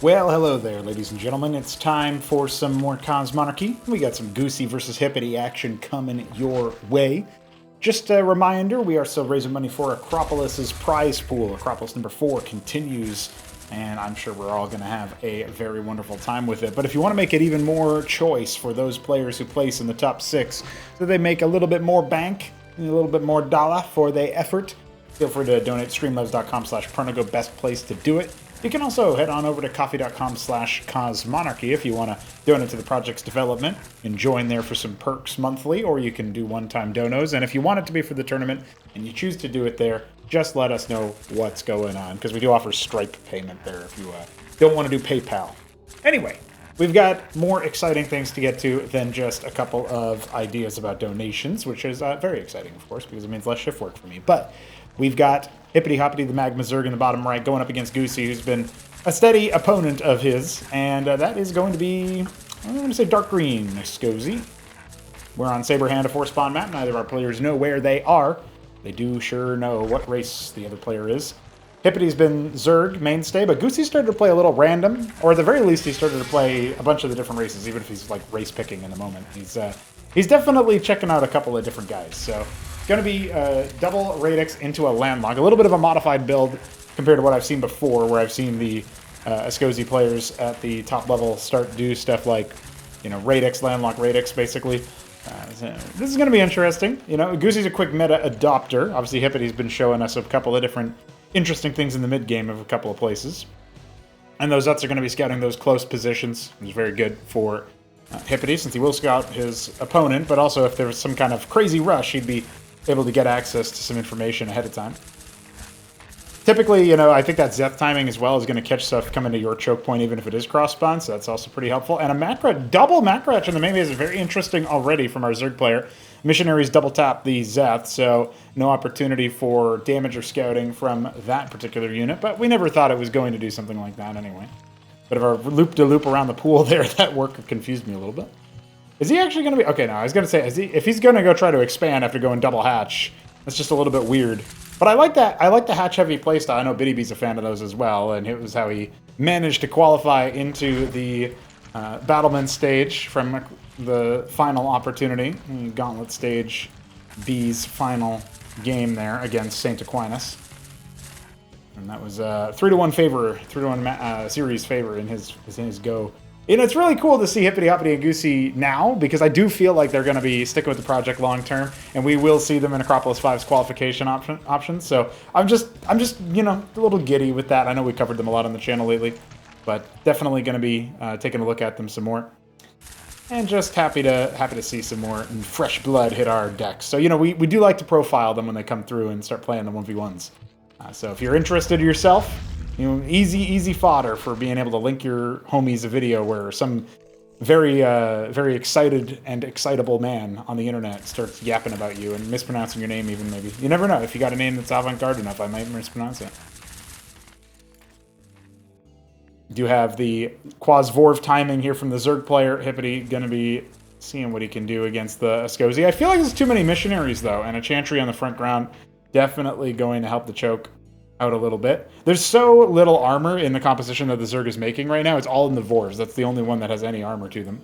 Well, hello there, ladies and gentlemen. It's time for some more Cons Monarchy. We got some Goosey versus Hippity action coming your way. Just a reminder, we are still raising money for Acropolis's prize pool. Acropolis number 4 continues, and I'm sure we're all going to have a very wonderful time with it. But if you want to make it even more choice for those players who place in the top 6, so they make a little bit more bank, a little bit more dollar for their effort, feel free to donate streamlabs.com/Pernigo, best place to do it. You can also head on over to coffee.com/cosmonarchy if you want to donate to the project's development and join there for some perks monthly, or you can do one-time donos. And if you want it to be for the tournament and you choose to do it there, just let us know what's going on, because we do offer Stripe payment there if you don't want to do PayPal. Anyway, we've got more exciting things to get to than just a couple of ideas about donations, which is very exciting, of course, because it means less shift work for me. But we've got HippityHoppity, the Magma Zerg in the bottom right, going up against Goosey, who's been a steady opponent of his, and that is going to be, I'm going to say dark green, Scozy. We're on Saberhand, a 4-spawn map. Neither of our players know where they are. They do sure know what race the other player is. Hippity's been Zerg mainstay, but Goosey started to play a little random, or at the very least he started to play a bunch of the different races, even if he's like race picking in the moment. He's definitely checking out a couple of different guys, so going to be double Radix into a landlock. A little bit of a modified build compared to what I've seen before, where I've seen the Ascozy players at the top level start to do stuff like, you know, Radix, landlock Radix, basically. So this is going to be interesting. You know, Goosey's a quick meta adopter. Obviously, Hippity's been showing us a couple of different interesting things in the mid-game of a couple of places. And those Zuts are going to be scouting those close positions, which is very good for Hippity, since he will scout his opponent, but also if there was some kind of crazy rush, he'd be able to get access to some information ahead of time. Typically, you know, I think that Zeth timing as well is going to catch stuff coming to your choke point, even if it is cross-spawn, so that's also pretty helpful. And a double Macratch in the main phase is very interesting already from our Zerg player. Missionaries double tap the Zeth, so no opportunity for damage or scouting from that particular unit, but we never thought it was going to do something like that anyway. Bit of a loop-de-loop around the pool there. That work confused me a little bit. Is he actually going to be... Okay, no, I was going to say, if he's going to go try to expand after going double hatch, that's just a little bit weird. But I like that. I like the hatch-heavy playstyle. I know BiddyBee's a fan of those as well, and it was how he managed to qualify into the Battlement stage from the final opportunity. Gauntlet stage B's final game there against St. Aquinas. And that was 3-1 favor, 3-1 series favor in his go. And it's really cool to see HippityHoppity and Goosey now, because I do feel like they're going to be sticking with the project long term, and we will see them in Acropolis 5's qualification options. So I'm just you know, a little giddy with that. I know we covered them a lot on the channel lately, but definitely going to be taking a look at them some more, and just happy to see some more fresh blood hit our decks. So you know, we do like to profile them when they come through and start playing the 1v1s. So if you're interested yourself, you know, easy fodder for being able to link your homies a video where some very excited and excitable man on the internet starts yapping about you and mispronouncing your name even, maybe. You never know. If you got a name that's avant-garde enough, I might mispronounce it. Do have the Quasar timing here from the Zerg player. Hippity going to be seeing what he can do against the Ascozy. I feel like there's too many missionaries, though, and a Chantry on the front ground definitely going to help the choke out a little bit. There's so little armor in the composition that the Zerg is making right now. It's all in the Vorvs. That's the only one that has any armor to them.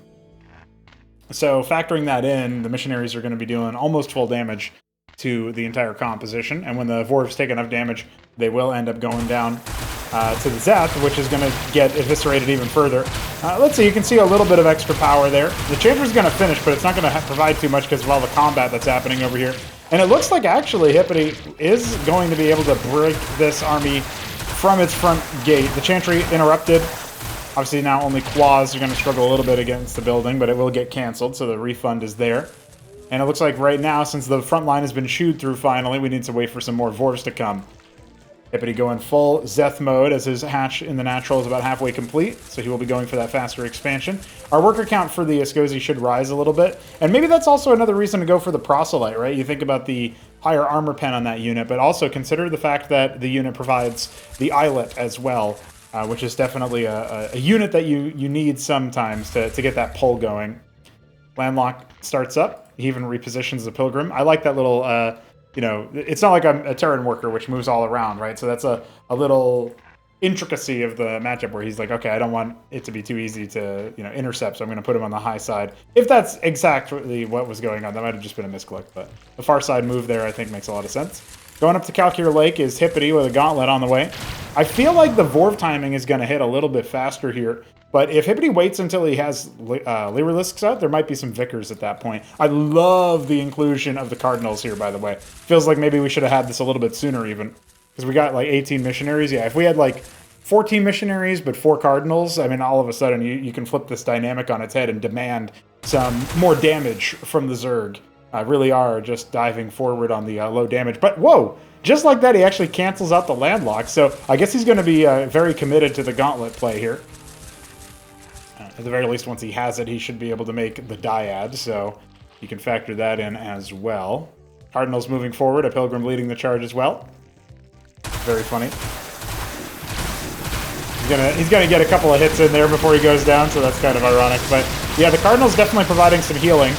So factoring that in, the missionaries are going to be doing almost full damage to the entire composition. And when the Vorvs take enough damage, they will end up going down to the Zeth, which is going to get eviscerated even further. Let's see, you can see a little bit of extra power there. The Chanter's going to finish, but it's not going to provide too much because of all the combat that's happening over here. And it looks like actually Hippity is going to be able to break this army from its front gate. The Chantry interrupted. Obviously now only Quas are going to struggle a little bit against the building, but it will get canceled, so the refund is there. And it looks like right now, since the front line has been chewed through finally, we need to wait for some more Vorvs to come. Hippity going full Zeth mode as his hatch in the natural is about halfway complete, so he will be going for that faster expansion. Our worker count for the Ascozy should rise a little bit, and maybe that's also another reason to go for the Proselyte, right? You think about the higher armor pen on that unit, but also consider the fact that the unit provides the Eyelet as well, which is definitely a unit that you need sometimes to get that pull going. Landlock starts up. He even repositions the Pilgrim. I like that little... you know, it's not like a Terran worker, which moves all around, right? So that's a little intricacy of the matchup where he's like, okay, I don't want it to be too easy to, intercept, so I'm going to put him on the high side. If that's exactly what was going on, that might have just been a misclick, but the far side move there I think makes a lot of sense. Going up to Calcure Lake is Hippity with a gauntlet on the way. I feel like the Vorv timing is going to hit a little bit faster here, but if Hippity waits until he has Lyrilisks out, there might be some Vicars at that point. I love the inclusion of the Cardinals here, by the way. Feels like maybe we should have had this a little bit sooner even. Because we got like 18 missionaries. Yeah, if we had like 14 missionaries but 4 cardinals, I mean, all of a sudden you can flip this dynamic on its head and demand some more damage from the Zerg. Really are just diving forward on the low damage. But whoa, just like that, he actually cancels out the landlock. So I guess he's going to be very committed to the gauntlet play here. At the very least, once he has it, he should be able to make the dyad. So you can factor that in as well. Cardinals moving forward, a Pilgrim leading the charge as well. Very funny. He's gonna get a couple of hits in there before he goes down, so that's kind of ironic. But yeah, the Cardinal's definitely providing some healing.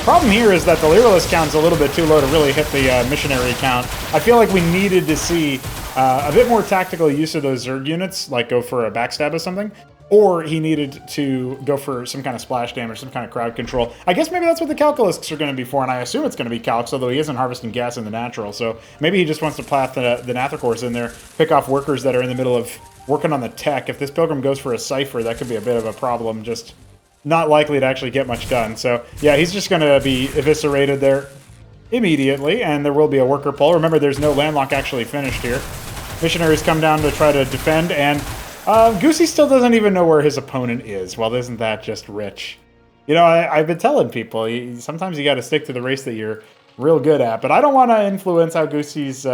Problem here is that the Lyralist count's a little bit too low to really hit the missionary count. I feel like we needed to see a bit more tactical use of those Zerg units, like go for a backstab or something. Or he needed to go for some kind of splash damage, some kind of crowd control. I guess maybe that's what the Calculists are going to be for, and I assume it's going to be Calcs, although he isn't harvesting gas in the natural. So maybe he just wants to plant the Nathacores in there, pick off workers that are in the middle of working on the tech. If this Pilgrim goes for a Cypher, that could be a bit of a problem, just not likely to actually get much done. So yeah, he's just going to be eviscerated there immediately, and there will be a worker pull. Remember, there's no landlock actually finished here. Missionaries come down to try to defend, and Goosey still doesn't even know where his opponent is. Well, isn't that just rich? You know, I've been telling people, sometimes you got to stick to the race that you're real good at, but I don't want to influence how Goosey's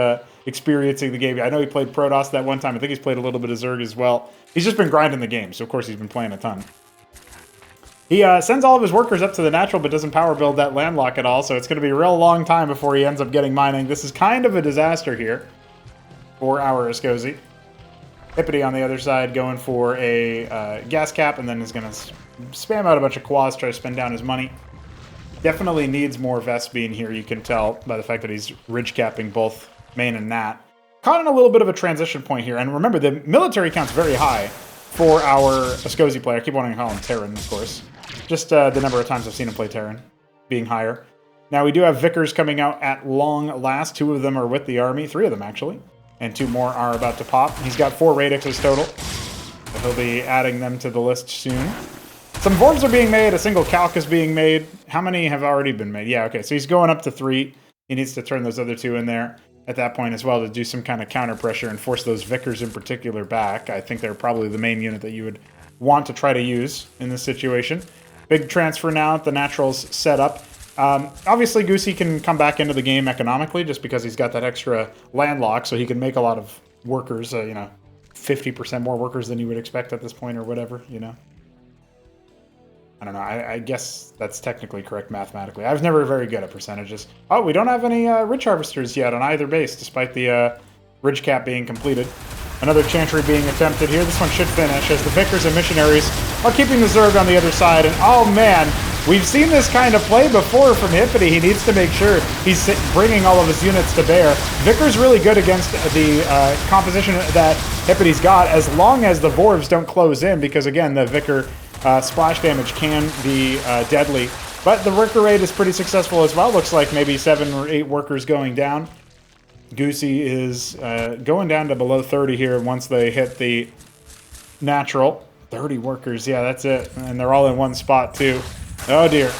experiencing the game. I know he played Protoss that one time. I think he's played a little bit of Zerg as well. He's just been grinding the game, so of course he's been playing a ton. He sends all of his workers up to the natural, but doesn't power build that landlock at all, so it's going to be a real long time before he ends up getting mining. This is kind of a disaster here for our Escozy. Hippity on the other side going for a gas cap, and then is going to spam out a bunch of quas, try to spend down his money. Definitely needs more Vespene here, you can tell by the fact that he's ridge capping both main and nat. Caught in a little bit of a transition point here, and remember, the military count's very high for our Escozy player. I keep wanting to call him Terran, of course. Just the number of times I've seen him play Terran being higher. Now, we do have Vicars coming out at long last. 2 of them are with the army, 3 of them actually. And 2 more are about to pop. He's got 4 radixes total. So he'll be adding them to the list soon. Some Vorvs are being made. A single Calc is being made. How many have already been made? Yeah, okay. So he's going up to 3. He needs to turn those other 2 in there at that point as well to do some kind of counter pressure and force those Vicars in particular back. I think they're probably the main unit that you would want to try to use in this situation. Big transfer now. The Natural's set up. Obviously, Goosey can come back into the game economically just because he's got that extra landlock, so he can make a lot of workers, 50% more workers than you would expect at this point or whatever, I don't know. I guess that's technically correct mathematically. I was never very good at percentages. Oh, we don't have any Ridge Harvesters yet on either base, despite the Ridge Cap being completed. Another Chantry being attempted here. This one should finish, as the Vicars and Missionaries are keeping the Zerg on the other side. And oh man, we've seen this kind of play before from Hippity. He needs to make sure he's bringing all of his units to bear. Vicar's really good against the composition that Hippity's got, as long as the Vorvs don't close in, because again, the Vicar splash damage can be deadly. But the worker rate is pretty successful as well. Looks like maybe 7 or 8 workers going down. Goosey is going down to below 30 here once they hit the natural. 30 workers, yeah, that's it. And they're all in one spot, too. Oh, dear.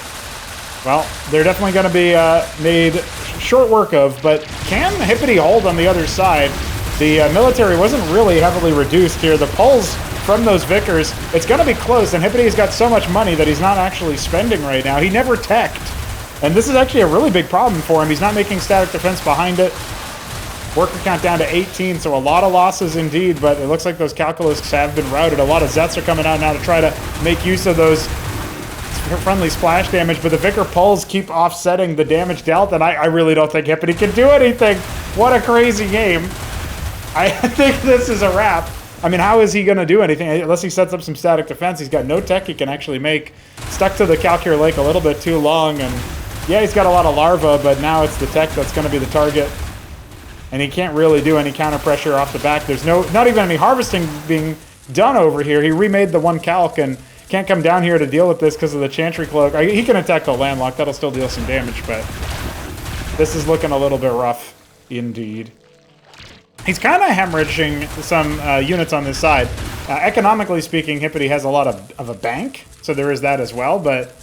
Well, they're definitely going to be made short work of, but can Hippity hold on the other side? The military wasn't really heavily reduced here. The pulls from those Vicars, it's going to be close, and Hippity's got so much money that he's not actually spending right now. He never teched, and this is actually a really big problem for him. He's not making static defense behind it. Worker count down to 18, so a lot of losses indeed, but it looks like those Calculists have been routed. A lot of Zets are coming out now to try to make use of those friendly splash damage, but the Vicar pulls keep offsetting the damage dealt, and I really don't think Hippity can do anything. What a crazy game. I think this is a wrap. I mean, how is he going to do anything? Unless he sets up some static defense. He's got no tech he can actually make. Stuck to the Calcure Lake a little bit too long, and yeah, he's got a lot of larvae, but now it's the tech that's going to be the target. and he can't really do any counter pressure off the back. There's not even any harvesting being done over here. He remade the one calc and can't come down here to deal with this because of the Chantry Cloak. He can attack the landlock. That'll still deal some damage, but this is looking a little bit rough indeed. He's kind of hemorrhaging some units on this side. Economically speaking, Hippity has a lot of a bank, so there is that as well, but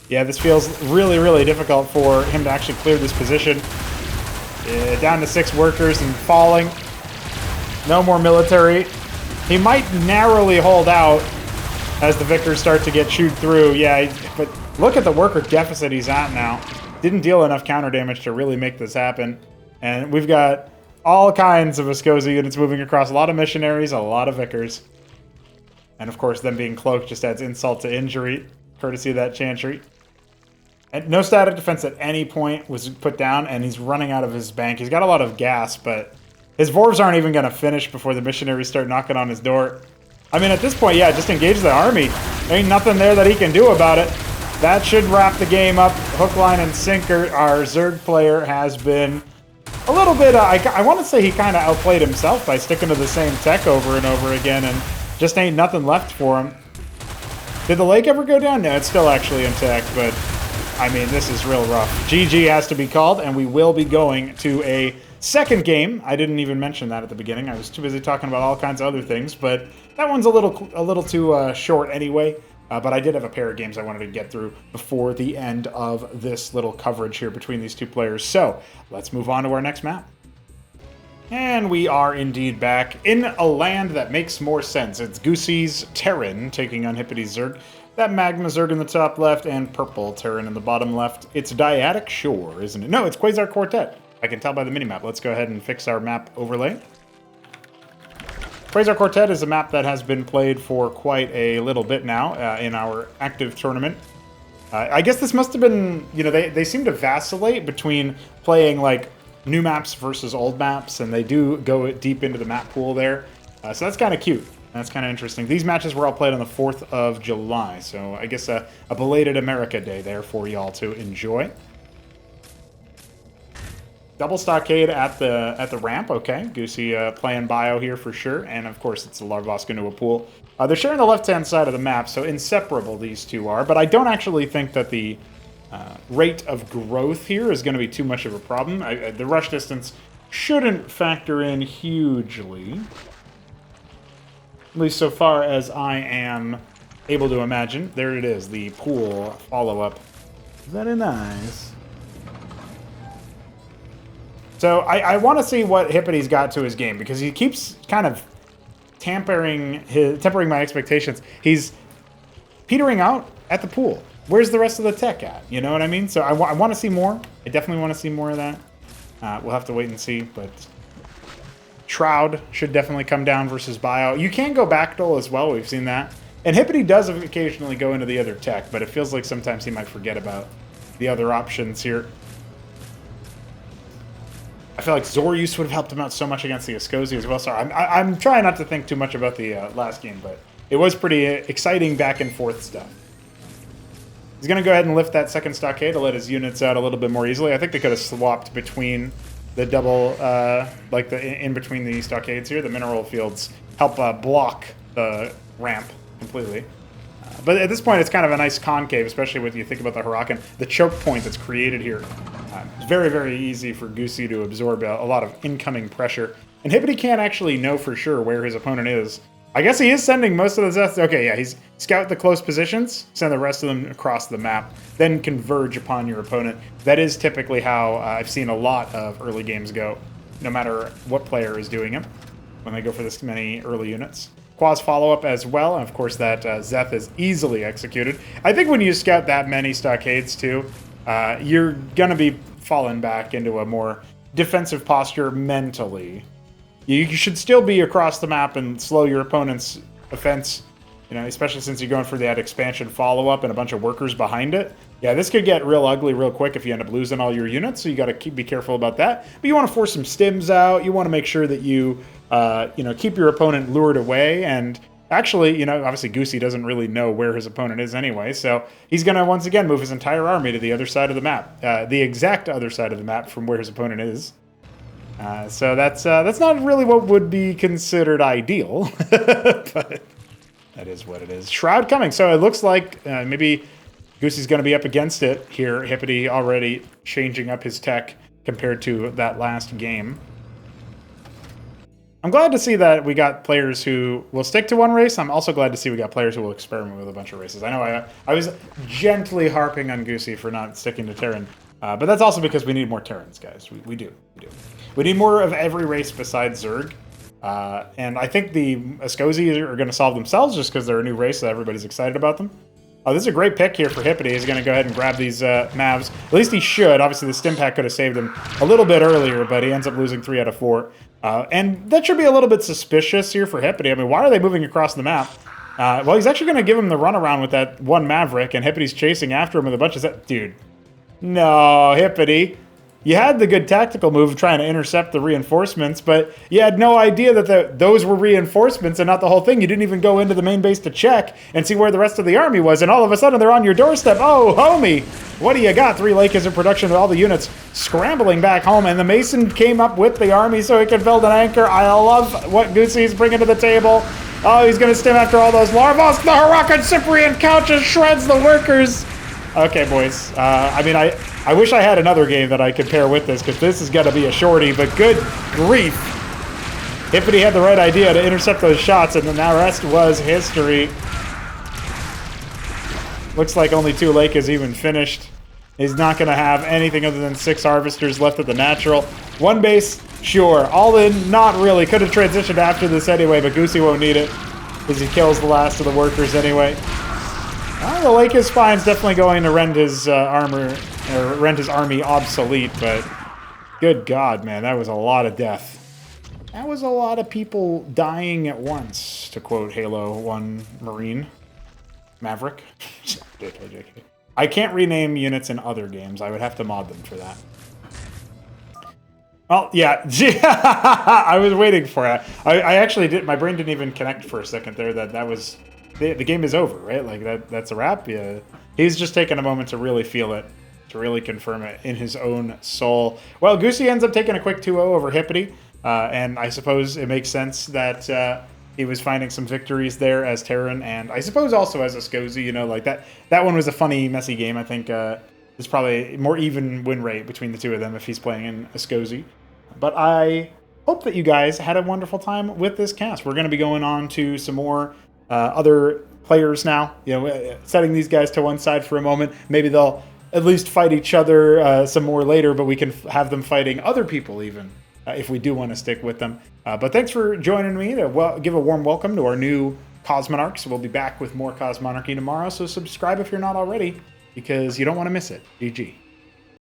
yeah, this feels really, really difficult for him to actually clear this position. Down to 6 workers and falling. No more military. He might narrowly hold out as the victors start to get chewed through. Yeah, but look at the worker deficit he's at now. Didn't deal enough counter damage to really make this happen. And we've got all kinds of Viscosi units moving across. A lot of missionaries, a lot of vicars. And of course, them being cloaked just adds insult to injury, courtesy of that Chantry. And no static defense at any point was put down, and he's running out of his bank. He's got a lot of gas, but his Vorvs aren't even going to finish before the missionaries start knocking on his door. I mean, at this point, yeah, just engage the army. There ain't nothing there that he can do about it. That should wrap the game up. Hook, line, and sinker. Our Zerg player has been a little bit... I want to say he kind of outplayed himself by sticking to the same tech over and over again, and just ain't nothing left for him. Did the lake ever go down? No, it's still actually intact, but... I mean, this is real rough. GG has to be called, and we will be going to a second game. I didn't even mention that at the beginning. I was too busy talking about all kinds of other things, but that one's a little too short anyway. But I did have a pair of games I wanted to get through before the end of this little coverage here between these two players. So let's move on to our next map. And we are indeed back in a land that makes more sense. It's Goosey's Terran taking on Hippity Zerg. That Magma Zerg in the top left and purple Terran in the bottom left. It's Dyadic Shore, isn't it? No, it's Quasar Quartet. I can tell by the minimap. Let's go ahead and fix our map overlay. Quasar Quartet is a map that has been played for quite a little bit now in our active tournament. I guess this must have been, you know, they seem to vacillate between playing like new maps versus old maps, and they do go deep into the map pool there. So that's kind of cute. That's kind of interesting. These matches were all played on the 4th of July, so I guess a belated America Day there for y'all to enjoy. Double stockade at the ramp, okay. Goosey playing bio here for sure, and of course it's the Larvosk into a pool. They're sharing the left-hand side of the map, so inseparable these two are, but I don't actually think that the rate of growth here is going to be too much of a problem. The rush distance shouldn't factor in hugely. At least so far as I am able to imagine. There it is, the pool follow-up. Very nice. So I want to see what Hippity's got to his game, because he keeps kind of tempering my expectations. He's petering out at the pool. Where's the rest of the tech at? You know what I mean? So I want to see more. I definitely want to see more of that. We'll have to wait and see, but... Shroud should definitely come down versus Bio. You can go backdoor as well, we've seen that. And Hippity does occasionally go into the other tech, but it feels like sometimes he might forget about the other options here. I feel like Zorius would have helped him out so much against the Viscosi as well. So I'm trying not to think too much about the last game, but it was pretty exciting back and forth stuff. He's going to go ahead and lift that second stockade to let his units out a little bit more easily. I think they could have swapped between... the double, like in between the stockades here, the mineral fields help block the ramp completely. But at this point, it's kind of a nice concave, especially when you think about the Hurakan. The choke point that's created here, very, very easy for Goosey to absorb a lot of incoming pressure. And Hippity can't actually know for sure where his opponent is. I guess he is sending most of the Zeths. Okay, yeah, he's scout the close positions, send the rest of them across the map, then converge upon your opponent. That is typically how I've seen a lot of early games go, no matter what player is doing them, when they go for this many early units. Quas follow-up as well, and of course that Zeth is easily executed. I think when you scout that many stockades too, you're going to be falling back into a more defensive posture mentally. You should still be across the map and slow your opponent's offense, you know, especially since you're going for that expansion follow-up and a bunch of workers behind it. Yeah, this could get real ugly real quick if you end up losing all your units, so you got to be careful about that. But you want to force some stims out. You want to make sure that you, keep your opponent lured away. And actually, obviously Goosey doesn't really know where his opponent is anyway, so he's going to once again move his entire army to the other side of the map, the exact other side of the map from where his opponent is. So that's not really what would be considered ideal, but that is what it is. Shroud coming. So it looks like maybe Goosey's going to be up against it here. Hippity already changing up his tech compared to that last game. I'm glad to see that we got players who will stick to one race. I'm also glad to see we got players who will experiment with a bunch of races. I know I was gently harping on Goosey for not sticking to Terran, but that's also because we need more Terrans, guys. We do. We need more of every race besides Zerg. And I think the Ascozi are going to solve themselves just because they're a new race, so everybody's excited about them. Oh, this is a great pick here for Hippity. He's going to go ahead and grab these Mavs. At least he should. Obviously, the stim pack could have saved him a little bit earlier, but he ends up losing 3 out of 4. And that should be a little bit suspicious here for Hippity. I mean, why are they moving across the map? Well, he's actually going to give him the runaround with that one Maverick, and Hippity's chasing after him with a bunch of... Dude. No, Hippity. You had the good tactical move of trying to intercept the reinforcements, but you had no idea that those were reinforcements and not the whole thing. You didn't even go into the main base to check and see where the rest of the army was, and all of a sudden they're on your doorstep. Oh, homie, what do you got? 3 Lakers in production with all the units scrambling back home, and the Mason came up with the army so he could build an anchor. I love what Goosey's bringing to the table. Oh, he's going to stem after all those larvas. The Huracan Cyprian couches shreds the workers. Okay, boys. I mean, I wish I had another game that I could pair with this, because this is going to be a shorty, but good grief. Hippity had the right idea to intercept those shots, and then the rest was history. Looks like only 2 Lake is even finished. He's not going to have anything other than 6 harvesters left at the natural. 1 base, sure. All in, not really. Could have transitioned after this anyway, but Goosey won't need it, because he kills the last of the workers anyway. The Lake is Spine's definitely going to rend his rend his army obsolete, but good God, man, that was a lot of death. That was a lot of people dying at once, to quote Halo 1 Marine. Maverick. JK. I can't rename units in other games. I would have to mod them for that. Well, yeah. I was waiting for it. I actually did. My brain didn't even connect for a second there that was... The game is over, right? Like, that's a wrap? Yeah. He's just taking a moment to really feel it, to really confirm it in his own soul. Well, Goosey ends up taking a quick 2-0 over Hippity, and I suppose it makes sense that he was finding some victories there as Terran, and I suppose also as Ascozi, you know, like that one was a funny, messy game. I think there's probably more even win rate between the two of them if he's playing in Ascozi. But I hope that you guys had a wonderful time with this cast. We're going to be going on to some more other players now, you know, setting these guys to one side for a moment. Maybe they'll at least fight each other some more later, but we can have them fighting other people even if we do want to stick with them. But thanks for joining me to give a warm welcome to our new Cosmonarchs. We'll be back with more Cosmonarchy tomorrow, so subscribe if you're not already, because you don't want to miss it. GG.